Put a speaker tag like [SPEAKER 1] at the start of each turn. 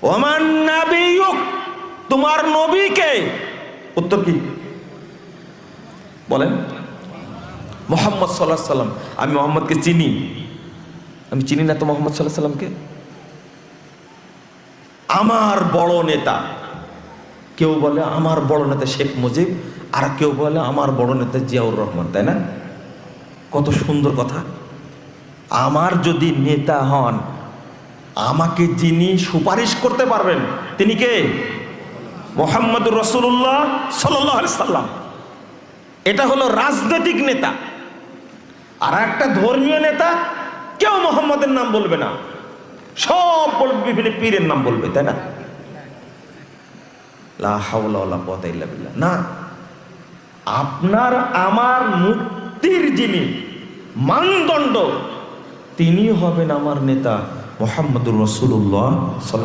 [SPEAKER 1] Oman নাবিয়ুক, তোমার নবীকে? উত্তর কি বলেন? মুহাম্মদ সাল্লাল্লাহু আলাইহি সাল্লাম। আমি মুহাম্মদকে চিনি? আমি চিনি না তো মুহাম্মদ সাল্লাল্লাহু আলাইহি সাল্লামকে। আমার বড় নেতা, কেউ বলে আমার বড় নেতা শেখ মুজিব, আর কেউ বলে আমার বড় নেতা জিয়াউর রহমান, তাই না? কত সুন্দর কথা। আমার যদি নেতা হন, আমাকে যিনি সুপারিশ করতে পারবেন তিনি কে? মুহাম্মদুর রাসূলুল্লাহ সাল্লাল্লাহু আলাইহি সাল্লাম। এটা হলো রাজনৈতিক নেতা। আর একটা ধর্মীয় নেতা, কেউ মুহাম্মদের নাম বলবে না, সব বলবে বিভিন্ন পীরের নাম বলবে, তাই না? লা হাওলা ওয়ালা কুওয়াতা ইল্লা বিল্লাহ। না, আপনার আমার মুক্তির যিনি মানদণ্ড, তিনি হবেন আমার নেতা মুহাম্মদুর রাসূলুল্লাহ সাল্লাল্লাহু